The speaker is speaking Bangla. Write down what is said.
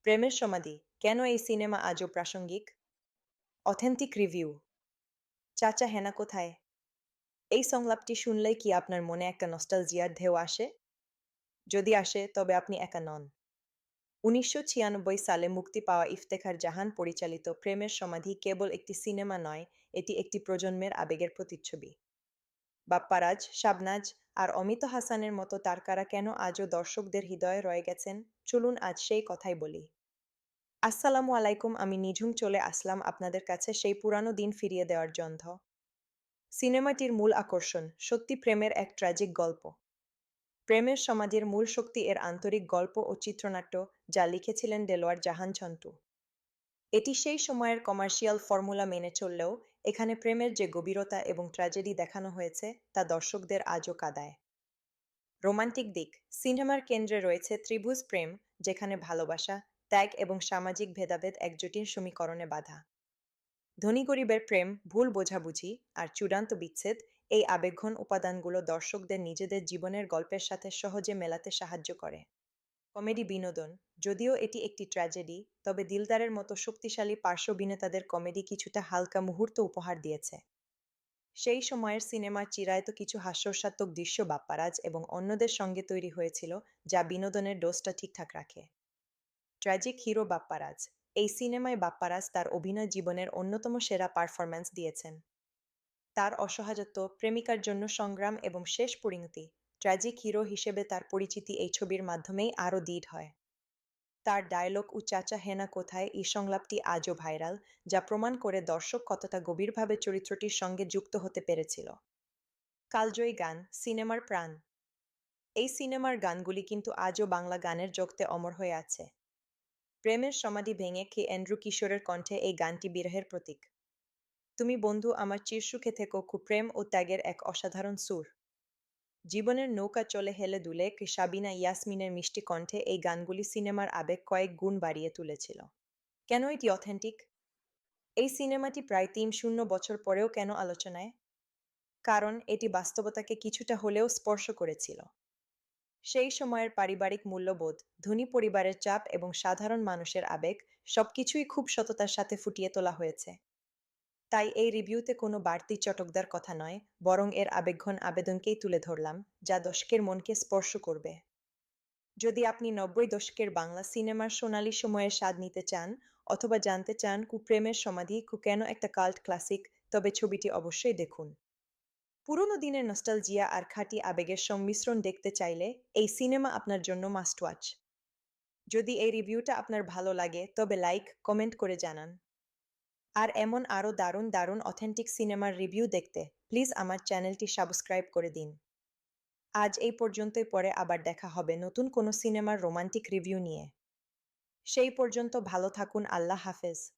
প্রেমের সমাধি কেন এই সিনেমা আজও প্রাসঙ্গিক? Authentic review. চাচা হেনা কোথায়? এই সংলাপটি শুনলেই কি আপনার মনে একটা নস্টালজিয়ার ঢেউ আসে? যদি আসে তবে আপনি একা নন। ১৯৯৬ সালে মুক্তি পাওয়া ইফতেখার জাহান পরিচালিত প্রেমের সমাধি কেবল একটি সিনেমা নয়, এটি একটি প্রজন্মের আবেগের প্রতিচ্ছবি। বাপ্পারাজ, শাবনাজ আর অমিত হাসানের মতো তারকারা কেন আজও দর্শকদের হৃদয়ে রয়ে গেছেন? চলুন আজ সেই কথাই বলি। আসসালামু আলাইকুম, আমি নিঝুম চলে আসলাম আপনাদের কাছে সেই পুরানো দিন ফিরিয়ে দেওয়ার জন্য। সিনেমাটির মূল আকর্ষণ সত্যি প্রেমের এক ট্র্যাজিক গল্প। প্রেমের সমাজের মূল শক্তি এর আন্তরিক গল্প ও চিত্রনাট্য, যা লিখেছিলেন দেলোয়ার জাহান ছন্তু। এটি সেই সময়ের কমার্শিয়াল ফর্মুলা মেনে চললেও এখানে প্রেমের যে গভীরতা এবং ট্র্যাজেডি দেখানো হয়েছে তা দর্শকদের আজও কাঁদায়। রোমান্টিক দিক সিনেমার কেন্দ্রে রয়েছে ত্রিভুজ প্রেম, যেখানে ভালোবাসা, ত্যাগ এবং সামাজিক ভেদাভেদ এক জটিল সমীকরণে বাঁধা। ধনী গরিবের প্রেম, ভুল বোঝাবুঝি আর চূড়ান্ত বিচ্ছেদ, এই আবেগঘন উপাদানগুলো দর্শকদের নিজেদের জীবনের গল্পের সাথে সহজে মেলাতে সাহায্য করে। কমেডি বিনোদন যদিও এটি একটি ট্র্যাজেডি, তবে দিলদারের মতো শক্তিশালী পার্শ্ব অভিনেতাদের কমেডি কিছুটা হালকা মুহূর্ত উপহার দিয়েছে। সেই সময়ের সিনেমার চিরায়ত কিছু হাস্যরসাত্মক দৃশ্য বাপ্পারাজ এবং অন্যদের সঙ্গে তৈরি হয়েছিল, যা বিনোদনের ডোজটা ঠিকঠাক রাখে। ট্র্যাজিক হিরো বাপ্পারাজ এই সিনেমায় বাপ্পারাজ তার অভিনয় জীবনের অন্যতম সেরা পারফরম্যান্স দিয়েছেন। তার অসহায়ত্ব, প্রেমিকার জন্য সংগ্রাম এবং শেষ পরিণতি, ট্র্যাজিক হিরো হিসেবে তার পরিচিতি এই ছবির মাধ্যমেই আরও দৃঢ় হয়। তার ডায়লগ ও চাচা হেনা কোথায় এই সংলাপটি আজও ভাইরাল, যা প্রমাণ করে দর্শক কতটা গভীরভাবে চরিত্রটির সঙ্গে যুক্ত হতে পেরেছিল। কালজয়ী গান সিনেমার প্রাণ। এই সিনেমার গানগুলি কিন্তু আজও বাংলা গানের জগতে অমর হয়ে আছে। প্রেমের সমাধি ভেঙে কে এন্ড্রু কিশোরের কণ্ঠে এই গানটি বিরহের প্রতীক। তুমি বন্ধু আমার চিরসুখে থেকো খুব প্রেম ও ত্যাগের এক অসাধারণ সুর। জীবনের নৌকা চলে হেলে দুলে কি সাবিনা ইয়াসমিনের মিষ্টি কণ্ঠে এই গানগুলি সিনেমার আবেগ কয়েক গুণ বাড়িয়ে তুলেছিল। কেন এটি অথেন্টিক? এই সিনেমাটি প্রায় ৩০ বছর পরেও কেন আলোচনায়? কারণ এটি বাস্তবতাকে কিছুটা হলেও স্পর্শ করেছিল। সেই সময়ের পারিবারিক মূল্যবোধ, ধনী পরিবারের চাপ এবং সাধারণ মানুষের আবেগ সবকিছুই খুব সততার সাথে ফুটিয়ে তোলা হয়েছে। তাই এই রিভিউতে কোনো বাড়তি চটকদার কথা নয়, বরং এর আবেগঘন আবেদনকেই তুলে ধরলাম, যা দর্শকের মনকে স্পর্শ করবে। যদি আপনি ৯০ দশকের বাংলা সিনেমার সোনালী সময়ের স্বাদ নিতে চান, অথবা জানতে চান কুপ্রেমের সমাধি কেন একটা কাল্ট ক্লাসিক, তবে ছবিটি অবশ্যই দেখুন। পুরনো দিনের নস্টালজিয়া আর খাঁটি আবেগের সংমিশ্রণ দেখতে চাইলে এই সিনেমা আপনার জন্য মাস্ট ওয়াচ। যদি এই রিভিউটা আপনার ভালো লাগে তবে লাইক, কমেন্ট করে জানান। আর এমন আরও দারুণ দারুণ অথেন্টিক সিনেমার রিভিউ দেখতে প্লিজ আমার চ্যানেলটি সাবস্ক্রাইব করে দিন। আজ এই পর্যন্তই, পরে আবার দেখা হবে নতুন কোনো সিনেমার রোমান্টিক রিভিউ নিয়ে। সেই পর্যন্ত ভালো থাকুন, আল্লাহ হাফেজ।